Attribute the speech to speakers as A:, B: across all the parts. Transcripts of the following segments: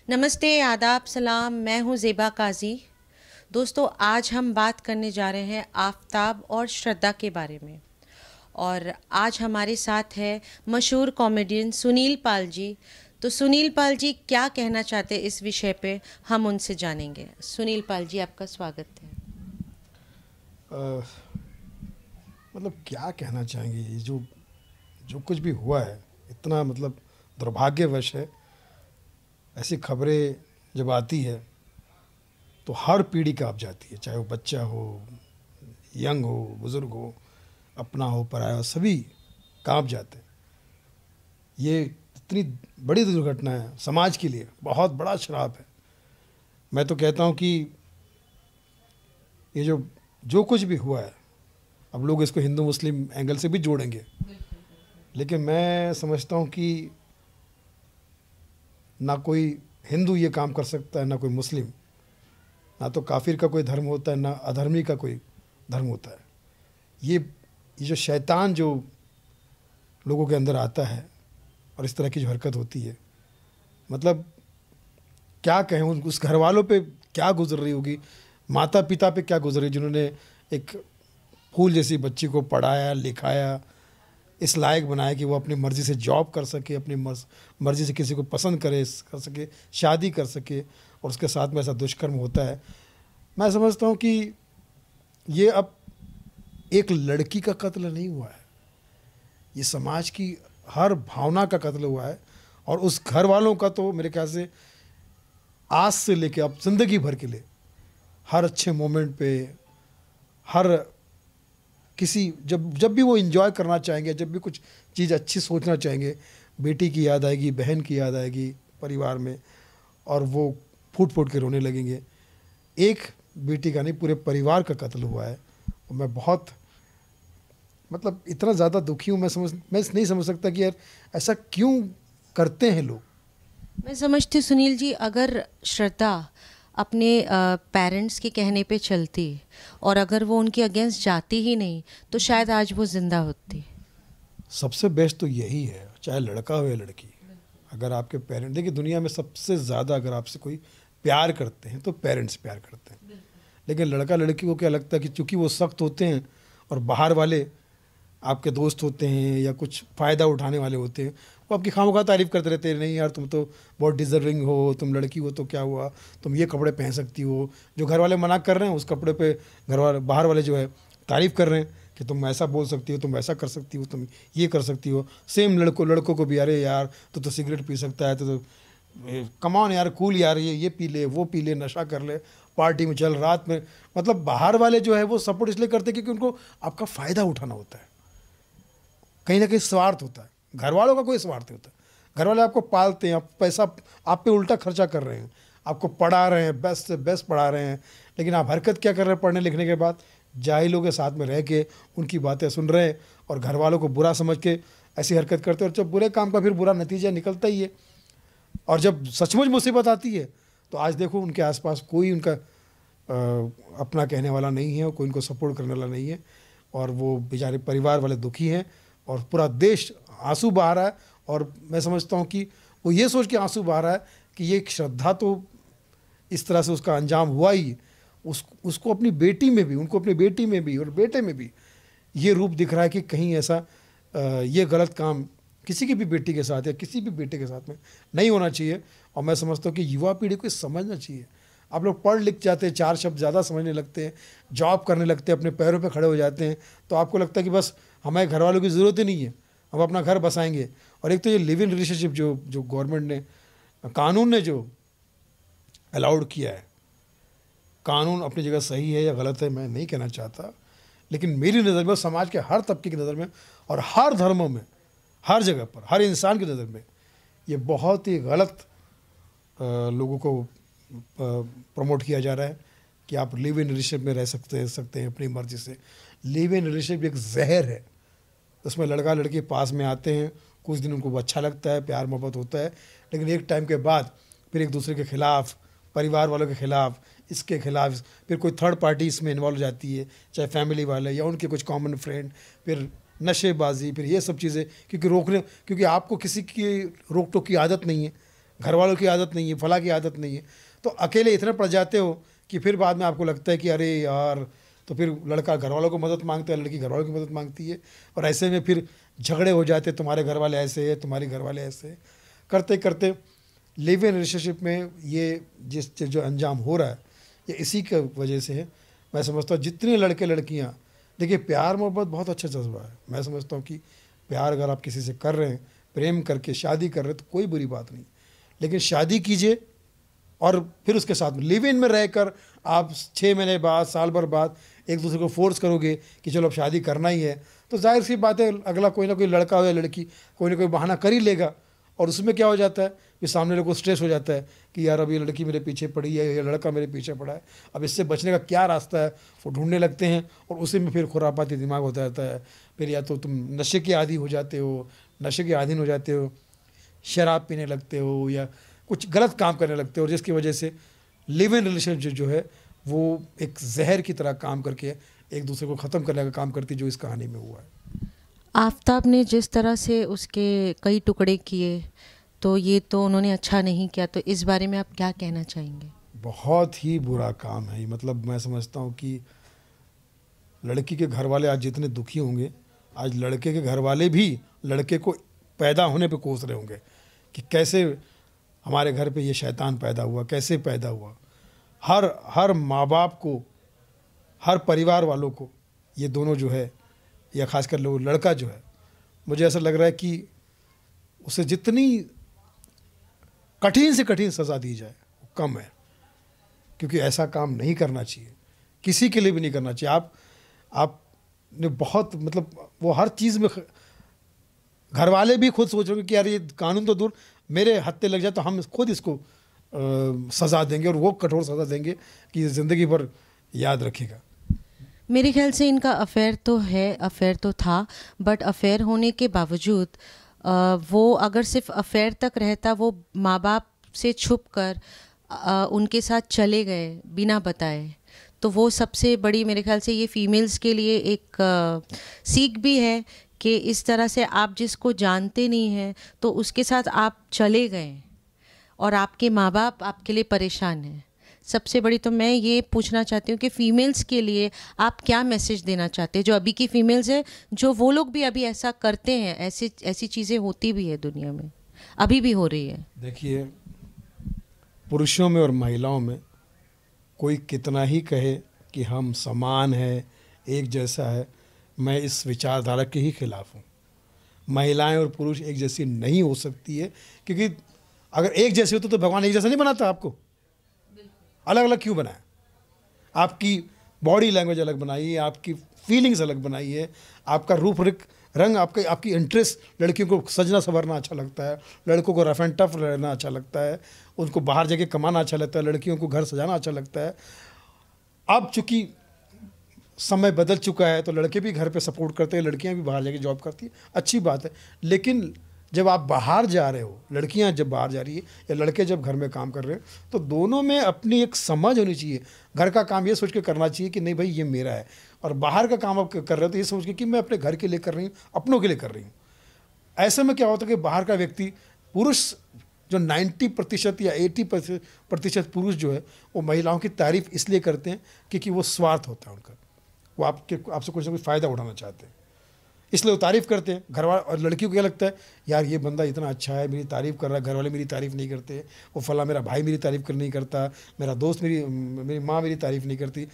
A: नमस्ते, आदाब, सलाम। मैं हूँ ज़ेबा काजी। दोस्तों, आज हम बात करने जा रहे हैं आफ़ताब और श्रद्धा के बारे में। और आज हमारे साथ है मशहूर कॉमेडियन सुनील पाल जी। तो सुनील पाल जी क्या कहना चाहते हैं इस विषय पे, हम उनसे जानेंगे। सुनील पाल जी, आपका स्वागत है।
B: मतलब क्या कहना चाहेंगे, ये जो जो कुछ भी हुआ है इतना मतलब दुर्भाग्यवश है। ऐसी खबरें जब आती है तो हर पीढ़ी कांप जाती है, चाहे वो बच्चा हो, यंग हो, बुज़ुर्ग हो, अपना हो, पराया हो, सभी कांप जाते हैं। ये इतनी बड़ी दुर्घटना है, समाज के लिए बहुत बड़ा श्राप है। मैं तो कहता हूँ कि ये जो जो कुछ भी हुआ है, अब लोग इसको हिंदू मुस्लिम एंगल से भी जोड़ेंगे, लेकिन मैं समझता हूँ कि ना कोई हिंदू ये काम कर सकता है, ना कोई मुस्लिम, ना तो काफिर का कोई धर्म होता है, ना अधर्मी का कोई धर्म होता है। ये जो शैतान जो लोगों के अंदर आता है और इस तरह की जो हरकत होती है, मतलब क्या कहें, उस घर वालों पे क्या गुजर रही होगी, माता पिता पे क्या गुजर रही, जिन्होंने एक फूल जैसी बच्ची को पढ़ाया, लिखाया, इस लायक बनाया कि वो अपनी मर्ज़ी से जॉब कर सके, अपनी मर्ज़ी से किसी को पसंद कर सके, शादी कर सके, और उसके साथ में ऐसा दुष्कर्म होता है। मैं समझता हूँ कि ये अब एक लड़की का कत्ल नहीं हुआ है, ये समाज की हर भावना का कत्ल हुआ है। और उस घर वालों का तो मेरे ख्याल से आज से लेके अब ज़िंदगी भर के लिए हर अच्छे मोमेंट पे, हर किसी जब भी वो एंजॉय करना चाहेंगे, जब भी कुछ चीज़ अच्छी सोचना चाहेंगे, बेटी की याद आएगी, बहन की याद आएगी परिवार में, और वो फूट फूट के रोने लगेंगे। एक बेटी का नहीं, पूरे परिवार का कत्ल हुआ है। और मैं बहुत मतलब इतना ज़्यादा दुखी हूँ। मैं नहीं समझ सकता कि यार ऐसा क्यों करते हैं लोग।
A: मैं समझती हूँ सुनील जी, अगर श्रद्धा अपने पेरेंट्स के कहने पे चलती और अगर वो उनके अगेंस्ट जाती ही नहीं, तो शायद आज वो ज़िंदा होती।
B: सबसे बेस्ट तो यही है, चाहे लड़का हो या लड़की। अगर आपके पेरेंट्स, देखिए दुनिया में सबसे ज़्यादा अगर आपसे कोई प्यार करते हैं तो पेरेंट्स प्यार करते हैं। लेकिन लड़का लड़की को क्या लगता है कि चूँकि वो सख्त होते हैं और बाहर वाले आपके दोस्त होते हैं या कुछ फ़ायदा उठाने वाले होते हैं, वो आपकी खामखा तारीफ़ करते रहते हैं, नहीं यार तुम तो बहुत डिज़र्विंग हो, तुम लड़की हो तो क्या हुआ, तुम ये कपड़े पहन सकती हो। जो घर वाले मना कर रहे हैं उस कपड़े पे घर वाले, बाहर वाले जो है तारीफ़ कर रहे हैं कि तुम ऐसा बोल सकती हो, तुम ऐसा कर सकती हो, तुम ये कर सकती हो। सेम लड़कों को भी, अरे यार तो सिगरेट पी सकता है, तो कमान यार, कूल यार, ये पी ले, वो पी ले, नशा कर ले, पार्टी में चल, रात में। मतलब बाहर वाले जो है वो सपोर्ट इसलिए करते हैं क्योंकि उनको आपका फ़ायदा उठाना होता है, कहीं ना कहीं स्वार्थ होता है। घर वालों का कोई स्वार्थ नहीं होता। घर वाले आपको पालते हैं, आप पैसा आप पे उल्टा खर्चा कर रहे हैं, आपको पढ़ा रहे हैं, बेस्ट से बेस्ट पढ़ा रहे हैं, लेकिन आप हरकत क्या कर रहे हैं पढ़ने लिखने के बाद? जाहिलों के साथ में रह के उनकी बातें सुन रहे हैं और घर वालों को बुरा समझ के ऐसी हरकत करते हैं, और जब बुरे काम का फिर बुरा नतीजा निकलता ही है। और जब सचमुच मुसीबत आती है तो आज देखो उनके आसपास कोई उनका अपना कहने वाला नहीं है, कोई उनको सपोर्ट करने वाला नहीं है, और वो बेचारे परिवार वाले दुखी हैं और पूरा देश आंसू बहा रहा है। और मैं समझता हूँ कि वो ये सोच के आंसू बहा रहा है कि ये एक श्रद्धा तो इस तरह से उसका अंजाम हुआ ही, उसको अपनी बेटी में भी, उनको अपनी बेटी में भी और बेटे में भी ये रूप दिख रहा है कि कहीं ऐसा ये गलत काम किसी की भी बेटी के साथ या किसी भी बेटे के साथ में नहीं होना चाहिए। और मैं समझता हूँ कि युवा पीढ़ी को समझना चाहिए। आप लोग पढ़ लिख जाते हैं, चार शब्द ज़्यादा समझने लगते हैं, जॉब करने लगते हैं, अपने पैरों पे खड़े हो जाते हैं, तो आपको लगता है कि बस हमें घर वालों की ज़रूरत ही नहीं है, हम अपना घर बसाएंगे। और एक तो ये लिव इन रिलेशनशिप जो गवर्नमेंट ने, कानून ने जो अलाउड किया है, कानून अपनी जगह सही है या गलत है मैं नहीं कहना चाहता, लेकिन मेरी नज़र में, समाज के हर तबके की नज़र में और हर धर्मों में, हर जगह पर, हर इंसान की नज़र में ये बहुत ही गलत लोगों को प्रमोट किया जा रहा है कि आप लिव इन रिलेशनशिप में रह सकते हैं अपनी मर्ज़ी से। लिव इन रिलेशनशिप एक जहर है, उसमें लड़का लड़की पास में आते हैं, कुछ दिन उनको अच्छा लगता है, प्यार मोहब्बत होता है, लेकिन एक टाइम के बाद फिर एक दूसरे के ख़िलाफ़, परिवार वालों के ख़िलाफ़, इसके ख़िलाफ़ फिर कोई थर्ड पार्टी इसमें इन्वॉल्व हो जाती है, चाहे फैमिली वाले या उनके कुछ कॉमन फ्रेंड, फिर नशेबाजी, फिर ये सब चीज़ें, क्योंकि आपको किसी की रोक टोक की आदत नहीं है, घर वालों की आदत नहीं है, फला की आदत नहीं है, तो अकेले इतने पड़ जाते हो कि फिर बाद में आपको लगता है कि अरे यार, तो फिर लड़का घर वालों को मदद मांगता है, लड़की घर वालों की मदद मांगती है, और ऐसे में फिर झगड़े हो जाते, तुम्हारे घर वाले ऐसे हैं, तुम्हारे घर वाले ऐसे हैं। करते करते लिव इन रिलेशनशिप में ये जो अंजाम हो रहा है, ये इसी के वजह से है। मैं समझता हूँ जितने लड़के लड़कियाँ, देखिए प्यार मोहब्बत बहुत अच्छा जज्बा है। मैं समझता हूँ कि प्यार अगर आप किसी से कर रहे हैं, प्रेम करके शादी कर रहे हैं, तो कोई बुरी बात नहीं, लेकिन शादी कीजिए और फिर उसके साथ लिव इन में रहकर आप 6 महीने बाद, साल भर बाद एक दूसरे को फोर्स करोगे कि चलो अब शादी करना ही है, तो जाहिर सी बात है अगला कोई ना कोई लड़का हो या लड़की कोई ना कोई बहाना कर ही लेगा, और उसमें क्या हो जाता है कि सामने लोगों को स्ट्रेस हो जाता है कि यार अब ये लड़की मेरे पीछे पड़ी है, ये लड़का मेरे पीछे पड़ा है, अब इससे बचने का क्या रास्ता है, वो ढूंढने लगते हैं, और उसी में फिर खुरापाती दिमाग होता रहता है। फिर या तो तुम नशे के आदी हो जाते हो, नशे के अधीन हो जाते हो, शराब पीने लगते हो, या कुछ गलत काम करने लगते हो, जिसकी वजह से लिव इन रिलेशनशिप जो है वो एक जहर की तरह काम करके एक दूसरे को ख़त्म करने का काम करती है, जो इस कहानी में हुआ है।
A: आफताब ने जिस तरह से उसके कई टुकड़े किए, तो ये तो उन्होंने अच्छा नहीं किया, तो इस बारे में आप क्या कहना चाहेंगे?
B: बहुत ही बुरा काम है। मतलब मैं समझता हूँ कि लड़की के घर वाले आज जितने दुखी होंगे, आज लड़के के घर वाले भी लड़के को पैदा होने पे कोस रहे होंगे कि कैसे हमारे घर पे ये शैतान पैदा हुआ, कैसे पैदा हुआ। हर माँ बाप को, हर परिवार वालों को ये दोनों जो है, या खासकर लोग लड़का जो है, मुझे ऐसा लग रहा है कि उसे जितनी कठिन से कठिन सज़ा दी जाए वो कम है, क्योंकि ऐसा काम नहीं करना चाहिए, किसी के लिए भी नहीं करना चाहिए। आपने बहुत मतलब वो हर चीज़ में घर वाले भी खुद सोच रहे हैं कि यार ये कानून तो दूर, मेरे हत्थे लग जाए तो हम खुद इसको सज़ा देंगे, और वो कठोर सज़ा देंगे कि ज़िंदगी भर याद रखेगा।
A: मेरे ख्याल से इनका अफेयर तो है, अफेयर तो था, बट अफेयर होने के बावजूद वो अगर सिर्फ अफेयर तक रहता, वो माँ बाप से छुप कर उनके साथ चले गए बिना बताए, तो वो सबसे बड़ी मेरे ख्याल से ये फीमेल्स के लिए एक सीख भी है कि इस तरह से आप जिसको जानते नहीं हैं तो उसके साथ आप चले गए और आपके माँ बाप आपके लिए परेशान हैं। सबसे बड़ी तो मैं ये पूछना चाहती हूँ कि फ़ीमेल्स के लिए आप क्या मैसेज देना चाहते हैं, जो अभी की फ़ीमेल्स है, जो वो लोग भी अभी ऐसा करते हैं, ऐसी चीज़ें होती भी है दुनिया में, अभी भी हो रही है।
B: देखिए, पुरुषों में और महिलाओं में कोई कितना ही कहे कि हम समान है, एक जैसा है, मैं इस विचारधारा के ही खिलाफ हूँ। महिलाएं और पुरुष एक जैसी नहीं हो सकती है, क्योंकि अगर एक जैसे होते तो भगवान एक जैसा नहीं बनाता आपको। अलग अलग क्यों बनाया? आपकी बॉडी लैंग्वेज अलग बनाई है, आपकी फीलिंग्स अलग बनाई है, आपका रूप रंग, आपकी इंटरेस्ट, लड़कियों को सजना संवरना अच्छा लगता है, लड़कों को रफ एंड टफ रहना अच्छा लगता है, उनको बाहर जाके कमाना अच्छा लगता है, लड़कियों को घर सजाना अच्छा लगता है। अब चूँकि समय बदल चुका है तो लड़के भी घर पे सपोर्ट करते हैं, लड़कियां भी बाहर जाके जॉब करती हैं, अच्छी बात है। लेकिन जब आप बाहर जा रहे हो, लड़कियां जब बाहर जा रही है या लड़के जब घर में काम कर रहे हैं, तो दोनों में अपनी एक समझ होनी चाहिए। घर का काम ये सोच के करना चाहिए कि नहीं भाई ये मेरा है, और बाहर का काम आप कर रहे हो तो ये सोच के कि मैं अपने घर के लिए कर रही हूँ, अपनों के लिए कर रही हूँ। ऐसे में क्या होता है कि बाहर का व्यक्ति, पुरुष जो 90% या 80% पुरुष जो है वो महिलाओं की तारीफ़ इसलिए करते हैं क्योंकि वो स्वार्थ होता है उनका, वो आपसे कुछ ना कुछ फ़ायदा उठाना चाहते हैं, इसलिए वो तारीफ़ करते हैं। घर वाले और लड़कियों को क्या लगता है, यार ये बंदा इतना अच्छा है, मेरी तारीफ़ कर रहा है, घर वाले मेरी तारीफ़ नहीं करते, वो फला मेरा भाई मेरी तारीफ़ नहीं करता, मेरा दोस्त मेरी माँ मेरी तारीफ़ नहीं करती।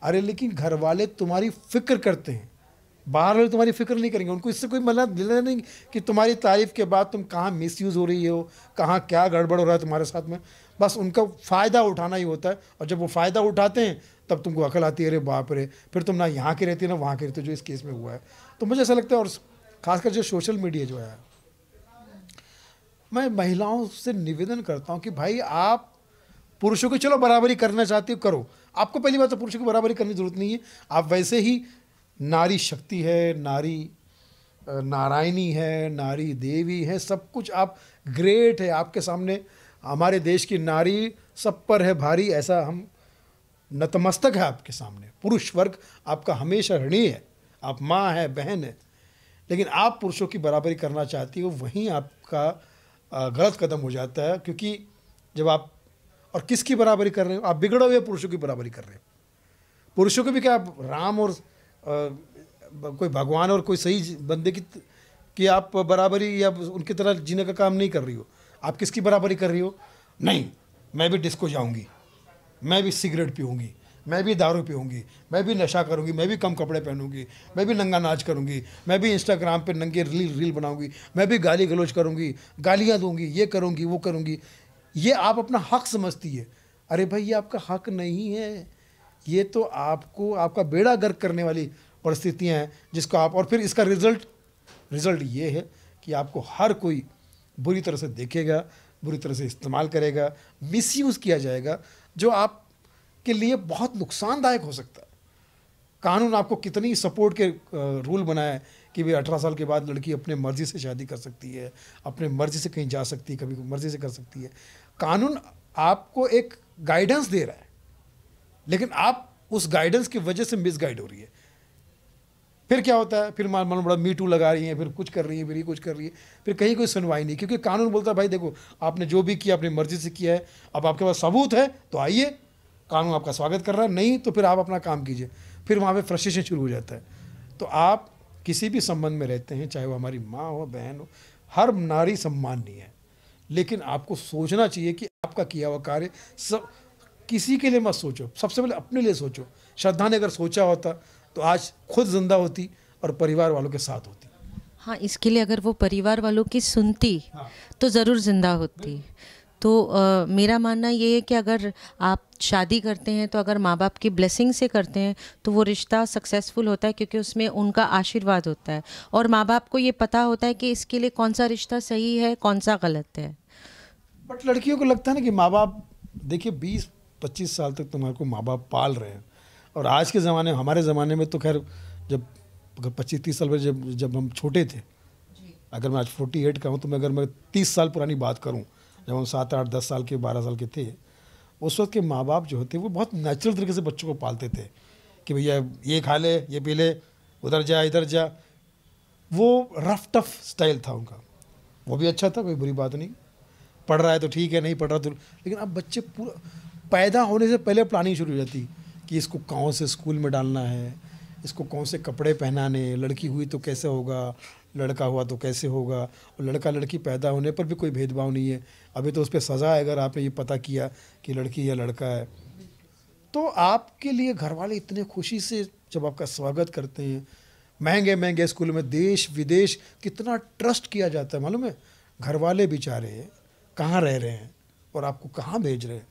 B: अरे लेकिन घर वाले तुम्हारी फ़िक्र करते हैं, बाहर वाले तुम्हारी फ़िक्र नहीं करेंगे। उनको इससे कोई मतलब नहीं कि तुम्हारी तारीफ़ के बाद तुम कहाँ मिसयूज़ हो रही हो, कहाँ क्या गड़बड़ हो रहा है तुम्हारे साथ में, बस उनका फ़ायदा उठाना ही होता है। और जब वो फ़ायदा उठाते हैं तब तुमको अकल आती है, अरे बाप रे, फिर तुम ना यहाँ के रहती है ना वहाँ के रहते हो, जो इस केस में हुआ है। तो मुझे ऐसा लगता है, और ख़ासकर जो सोशल मीडिया जो है, मैं महिलाओं से निवेदन करता हूँ कि भाई आप पुरुषों की चलो बराबरी करना चाहते हो करो, आपको पहली बात तो पुरुषों की बराबरी करने की ज़रूरत नहीं है। आप वैसे ही नारी शक्ति है, नारी नारायणी है, नारी देवी है, सब कुछ आप ग्रेट है। आपके सामने हमारे देश की नारी सब पर है भारी, ऐसा हम नतमस्तक है आपके सामने। पुरुष वर्ग आपका हमेशा ऋणी है, आप माँ है, बहन है, लेकिन आप पुरुषों की बराबरी करना चाहती हो, वहीं आपका गलत कदम हो जाता है, क्योंकि जब आप और किसकी बराबरी कर रहे हो, आप बिगड़े हुए पुरुषों की बराबरी कर रहे हो। पुरुषों को भी क्या आप राम और कोई भगवान और कोई सही बंदे की आप बराबरी या उनकी तरह जीने का काम नहीं कर रही हो। आप किसकी बराबरी कर रही हो? नहीं, मैं भी डिस्को जाऊंगी, मैं भी सिगरेट पीऊँगी, मैं भी दारू पीऊँगी, मैं भी नशा करूँगी, मैं भी कम कपड़े पहनूंगी, मैं भी नंगा नाच करूँगी, मैं भी इंस्टाग्राम पे नंगे रील बनाऊँगी, मैं भी गाली गलौज करूँगी, गालियाँ दूँगी, ये करूँगी वो करूँगी। ये आप अपना हक समझती है। अरे भाई, ये आपका हक नहीं है, ये तो आपको आपका बेड़ा गर्क करने वाली परिस्थितियाँ हैं जिसको आप, और फिर इसका रिज़ल्ट ये है कि आपको हर कोई बुरी तरह से देखेगा, बुरी तरह से इस्तेमाल करेगा, मिसयूज़ किया जाएगा, जो आपके लिए बहुत नुकसानदायक हो सकता है। कानून आपको कितनी सपोर्ट के रूल बनाए कि भाई 18 साल के बाद लड़की अपने मर्ज़ी से शादी कर सकती है, अपने मर्ज़ी से कहीं जा सकती है, कभी मर्ज़ी से कर सकती है। कानून आपको एक गाइडेंस दे रहा है, लेकिन आप उस गाइडेंस की वजह से मिसगाइड हो रही है। फिर क्या होता है, फिर मानो बड़ा मी टू लगा रही है, फिर कुछ कर रही है, फिर ये कुछ कर रही है, फिर कहीं कोई सुनवाई नहीं, क्योंकि कानून बोलता है भाई देखो, आपने जो भी किया अपनी मर्जी से किया है, अब आपके पास सबूत है तो आइए, कानून आपका स्वागत कर रहा है, नहीं तो फिर आप अपना काम कीजिए। फिर वहाँ पे फ्रस्ट्रेशन शुरू हो जाता है। तो आप किसी भी संबंध में रहते हैं, चाहे वो हमारी माँ हो, बहन हो, हर नारी सम्माननीय है, लेकिन आपको सोचना चाहिए कि आपका किया हुआ कार्य सब किसी के लिए मत सोचो, सबसे पहले अपने लिए सोचो। श्रद्धा ने अगर सोचा होता तो आज खुद जिंदा होती और परिवार वालों के साथ होती।
A: हाँ, इसके लिए अगर वो परिवार वालों की सुनती
B: हाँ।
A: तो ज़रूर जिंदा होती। तो मेरा मानना ये है कि अगर आप शादी करते हैं तो अगर माँ बाप की ब्लेसिंग से करते हैं तो वो रिश्ता सक्सेसफुल होता है, क्योंकि उसमें उनका आशीर्वाद होता है और माँ बाप को ये पता होता है कि इसके लिए कौन सा रिश्ता सही है, कौन सा गलत है।
B: बट लड़कियों को लगता है ना कि माँ बाप, देखिए 20-25 साल तक तुम्हारे को माँ बाप पाल रहे हैं, और आज के ज़माने, हमारे ज़माने में तो खैर जब 25-30 साल पहले जब हम छोटे थे, अगर मैं आज 48 का हूँ तो अगर मैं 30 साल पुरानी बात करूँ, जब हम 7-8-10 साल के 12 साल के थे, उस वक्त के माँ बाप जो होते वो बहुत नेचुरल तरीके से बच्चों को पालते थे कि भैया ये खा ले, ये पी ले, उधर जा इधर जा। वो रफ टफ स्टाइल था उनका, वो भी अच्छा था, कोई बुरी बात नहीं। पढ़ रहा है तो ठीक है, नहीं पढ़ रहा तो, लेकिन अब बच्चे पूरा पैदा होने से पहले प्लानिंग शुरू हो जाती कि इसको कौन से स्कूल में डालना है, इसको कौन से कपड़े पहनाने, लड़की हुई तो कैसे होगा, लड़का हुआ तो कैसे होगा। और लड़का लड़की पैदा होने पर भी कोई भेदभाव नहीं है, अभी तो उस पर सज़ा है अगर आपने ये पता किया कि लड़की या लड़का है। तो आपके लिए घर वाले इतने खुशी से जब आपका स्वागत करते हैं, महंगे महंगे स्कूल में देश विदेश कितना ट्रस्ट किया जाता है मालूम है। घर वाले बेचारे कहाँ रह रहे हैं और आपको कहाँ भेज रहे हैं।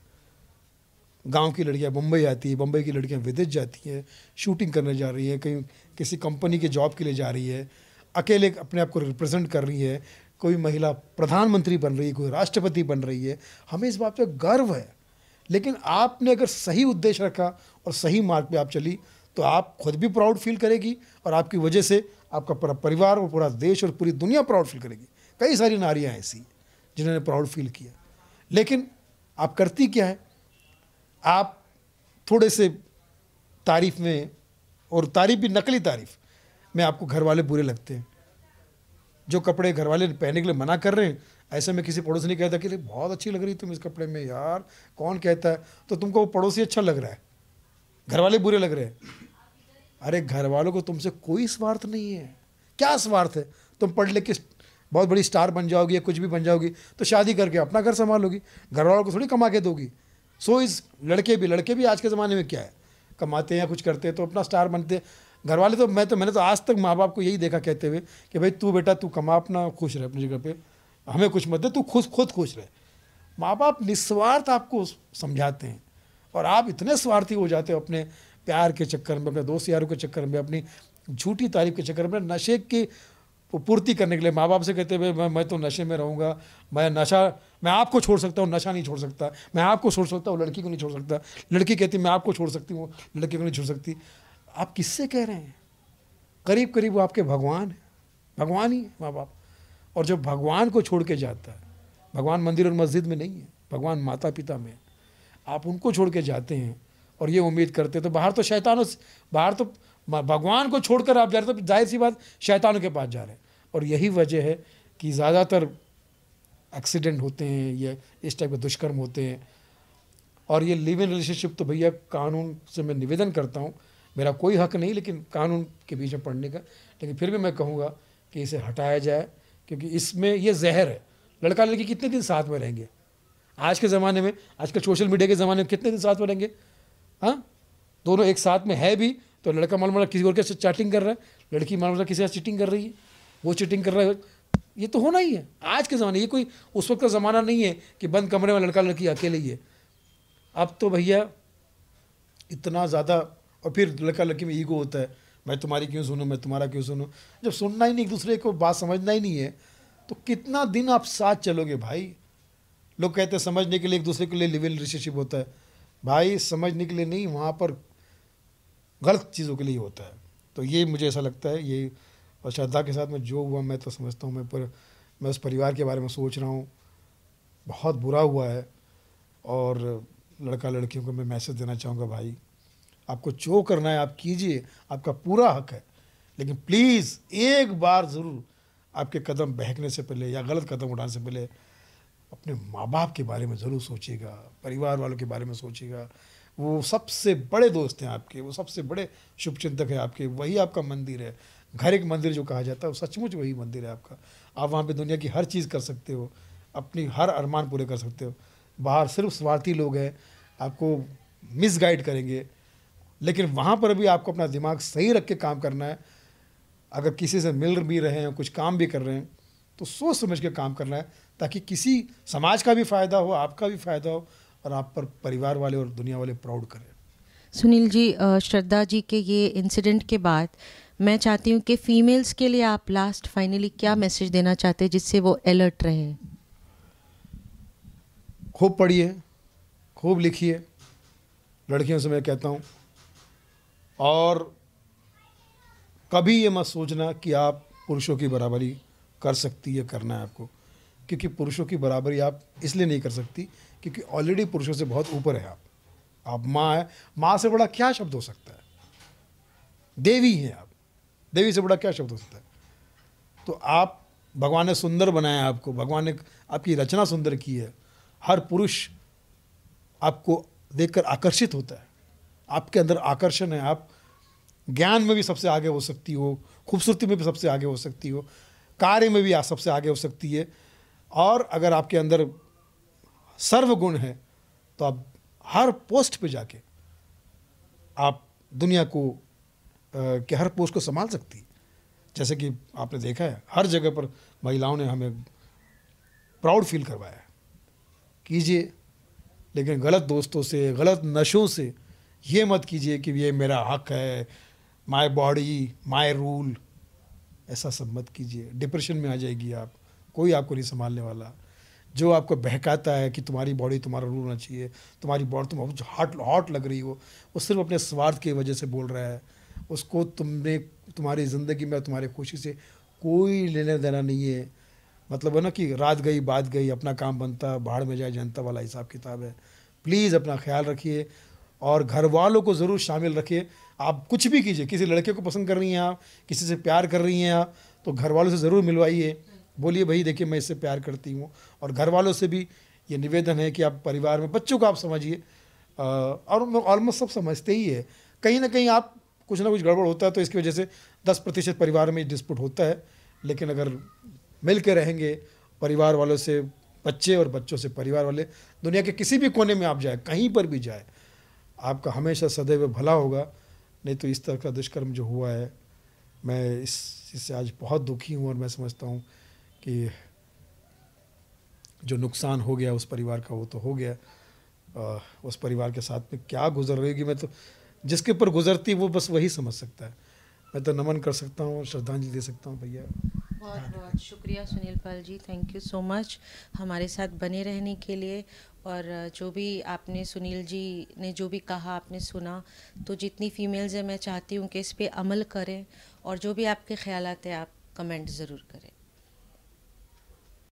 B: गांव की लड़कियां मुंबई आती है, मुंबई की लड़कियां विदेश जाती हैं, शूटिंग करने जा रही हैं, कहीं किसी कंपनी के जॉब के लिए जा रही है, अकेले अपने आप को रिप्रेजेंट कर रही है, कोई महिला प्रधानमंत्री बन रही है, कोई राष्ट्रपति बन रही है। हमें इस बात पे गर्व है। लेकिन आपने अगर सही उद्देश्य रखा और सही मार्ग पे आप चली तो आप खुद भी प्राउड फील करेगी और आपकी वजह से आपका पूरा परिवार और पूरा देश और पूरी दुनिया प्राउड फील करेगी। कई सारी नारियाँ ऐसी जिन्होंने प्राउड फील किया। लेकिन आप करती क्या है, आप थोड़े से तारीफ में, और तारीफ भी नकली तारीफ में, आपको घर वाले बुरे लगते हैं। जो कपड़े घर वाले पहनने के लिए मना कर रहे हैं, ऐसे में किसी पड़ोसी ने कहता कि बहुत अच्छी लग रही तुम इस कपड़े में, यार कौन कहता है, तो तुमको वो पड़ोसी अच्छा लग रहा है, घर वाले बुरे लग रहे हैं। अरे घर वालों को तुमसे कोई स्वार्थ नहीं है। क्या स्वार्थ है? तुम पढ़ लिख के बहुत बड़ी स्टार बन जाओगी या कुछ भी बन जाओगी तो शादी करके अपना घर संभालोगी, घर वालों को थोड़ी कमा के दोगी। सो इस लड़के भी आज के ज़माने में क्या है, कमाते हैं कुछ करते हैं तो अपना स्टार बनते हैं। घर वाले तो मैंने तो आज तक माँ बाप को यही देखा कहते हुए कि भाई तू बेटा तू कमा, अपना खुश रहे अपनी जगह पे, हमें कुछ मत दे, तू खुद खुश रहे। माँ बाप निस्वार्थ आपको समझाते हैं और आप इतने स्वार्थी हो जाते हो अपने प्यार के चक्कर में, अपने दोस्त यारों के चक्कर में, अपनी झूठी तारीफ के चक्कर में, नशे की पूर्ति करने के लिए माँ बाप से कहते हुए मैं तो नशे में रहूँगा, मैं आपको छोड़ सकता हूँ, नशा नहीं छोड़ सकता, मैं आपको छोड़ सकता हूँ, लड़की को नहीं छोड़ सकता। लड़की कहती मैं आपको छोड़ सकती हूँ, लड़की को नहीं छोड़ सकती। आप किससे कह रहे हैं? करीब करीब वो आपके भगवान है, भगवान ही है माँ बाप। और जब भगवान को छोड़ के जाता है, भगवान मंदिर और मस्जिद में नहीं है, भगवान माता पिता में है, आप उनको छोड़ के जाते हैं और ये उम्मीद करते हैं तो बाहर तो भगवान को छोड़कर आप जा रहे हैं तो जाहिर सी बात शैतानों के पास जा रहे हैं। और यही वजह है कि ज़्यादातर एक्सीडेंट होते हैं, ये इस टाइप के दुष्कर्म होते हैं। और ये लिव इन रिलेशनशिप तो भैया कानून से मैं निवेदन करता हूँ, मेरा कोई हक नहीं लेकिन कानून के बीच में पढ़ने का, लेकिन फिर भी मैं कहूँगा कि इसे हटाया जाए, क्योंकि इसमें ये जहर है। लड़का लड़की कितने दिन साथ में रहेंगे आज के ज़माने में, आजकल सोशल मीडिया के ज़माने में कितने दिन साथ में रहेंगे? हाँ, दोनों एक साथ में है भी तो लड़का मालूम किसी और के साथ चैटिंग कर रहा है, लड़की मालूम किसी साथ चीटिंग कर रही है, वो चीटिंग कर रहा है। ये तो होना ही है आज के ज़माने, ये कोई उस वक्त का ज़माना नहीं है कि बंद कमरे में लड़का लड़की अकेले ही है। अब तो भैया इतना ज़्यादा, और फिर लड़का लड़की में ईगो होता है, मैं तुम्हारी क्यों सुनूं, मैं तुम्हारा क्यों सुनूं। जब सुनना ही नहीं, एक दूसरे को बात समझना ही नहीं है, तो कितना दिन आप साथ चलोगे भाई? लोग कहते हैं समझने के लिए एक दूसरे के लिए लिव इन रिलेशनशिप होता है, भाई समझने के लिए नहीं, वहाँ पर गलत चीज़ों के लिए होता है। तो ये मुझे ऐसा लगता है, ये और श्रद्धा के साथ में जो हुआ मैं तो समझता हूँ, मैं उस परिवार के बारे में सोच रहा हूँ, बहुत बुरा हुआ है। और लड़का लड़कियों को मैं मैसेज देना चाहूँगा, भाई आपको जो करना है आप कीजिए, आपका पूरा हक है, लेकिन प्लीज़ एक बार ज़रूर आपके कदम बहकने से पहले या गलत कदम उठाने से पहले अपने माँ बाप के बारे में ज़रूर सोचिएगा, परिवार वालों के बारे में सोचिएगा। वो सबसे बड़े दोस्त हैं आपके, वो सबसे बड़े शुभचिंतक हैं आपके, वही आपका मंदिर है। घर एक मंदिर जो कहा जाता है, वो सचमुच वही मंदिर है आपका। आप वहाँ पे दुनिया की हर चीज़ कर सकते हो, अपनी हर अरमान पूरे कर सकते हो। बाहर सिर्फ स्वार्थी लोग हैं, आपको मिसगाइड करेंगे, लेकिन वहाँ पर भी आपको अपना दिमाग सही रख के काम करना है। अगर किसी से मिल भी रहे हैं, कुछ काम भी कर रहे हैं, तो सोच समझ के काम करना है, ताकि किसी समाज का भी फ़ायदा हो, आपका भी फ़ायदा हो, और आप पर परिवार वाले और दुनिया वाले प्राउड करें।
A: सुनील जी, श्रद्धा जी के ये इंसिडेंट के बाद मैं चाहती हूँ कि फीमेल्स के लिए आप लास्ट फाइनली क्या मैसेज देना चाहते हैं जिससे वो अलर्ट रहें?
B: खूब पढ़िए, खूब लिखिए, लड़कियों से मैं कहता हूँ, और कभी ये मत सोचना कि आप पुरुषों की बराबरी कर सकती है, करना है आपको, क्योंकि पुरुषों की बराबरी आप इसलिए नहीं कर सकती क्योंकि ऑलरेडी पुरुषों से बहुत ऊपर है आप माँ है, माँ से बड़ा क्या शब्द हो सकता है? देवी हैं आप, देवी से बड़ा क्या शब्द हो सकता है? तो आप, भगवान ने सुंदर बनाया आपको, भगवान ने आपकी रचना सुंदर की है। हर पुरुष आपको देखकर आकर्षित होता है, आपके अंदर आकर्षण है, आप ज्ञान में भी सबसे आगे हो सकती हो, खूबसूरती में भी सबसे आगे हो सकती हो, कार्य में भी आप सबसे आगे हो सकती है। और अगर आपके अंदर सर्वगुण है तो आप हर पोस्ट पे जाके आप दुनिया को के हर पोस्ट को संभाल सकती है। जैसे कि आपने देखा है हर जगह पर महिलाओं ने हमें प्राउड फील करवाया है। कीजिए, लेकिन गलत दोस्तों से, गलत नशों से ये मत कीजिए कि ये मेरा हक है, माय बॉडी माय रूल, ऐसा सब मत कीजिए। डिप्रेशन में आ जाएगी आप, कोई आपको नहीं संभालने वाला। जो आपको बहकाता है कि तुम्हारी बॉडी तुम्हारा रूल होना चाहिए, तुम्हारी बॉडी तुम हॉट लग रही हो, वो सिर्फ अपने स्वार्थ की वजह से बोल रहा है। उसको तुमने तुम्हारी ज़िंदगी में तुम्हारी खुशी से कोई लेना देना नहीं है। मतलब है ना कि रात गई बात गई, अपना काम बनता भाड़ में जाए जनता वाला हिसाब किताब है। प्लीज़ अपना ख्याल रखिए और घर वालों को ज़रूर शामिल रखिए। आप कुछ भी कीजिए, किसी लड़के को पसंद कर रही हैं आप, किसी से प्यार कर रही हैं आप, तो घर वालों से ज़रूर मिलवाइए, बोलिए भाई देखिए मैं इससे प्यार करती हूँ। और घर वालों से भी ये निवेदन है कि आप परिवार में बच्चों को आप समझिए, और ऑलमोस्ट सब समझते ही है। कहीं ना कहीं आप कुछ ना कुछ गड़बड़ होता है तो इसकी वजह से 10% परिवार में डिस्प्यूट होता है, लेकिन अगर मिल के रहेंगे परिवार वालों से बच्चे और बच्चों से परिवार वाले, दुनिया के किसी भी कोने में आप जाए, कहीं पर भी जाए, आपका हमेशा सदैव भला होगा। नहीं तो इस तरह का दुष्कर्म जो हुआ है, मैं इससे आज बहुत दुखी हूँ और मैं समझता हूँ कि जो नुकसान हो गया उस परिवार का वो तो हो गया। उस परिवार के साथ में क्या गुजर रही होगी, मैं तो जिसके ऊपर गुजरती वो बस वही समझ सकता है। मैं तो नमन कर सकता हूँ, श्रद्धांजलि दे सकता हूँ। भैया
A: बहुत बहुत शुक्रिया Sunil Pal ji, thank you so much हमारे साथ बने रहने के लिए। और जो भी आपने सुनील जी ने जो भी कहा आपने सुना, तो जितनी फीमेल्स हैं मैं चाहती हूँ कि इस पे अमल करें और जो भी आपके ख्यालात हैं आप कमेंट ज़रूर करें।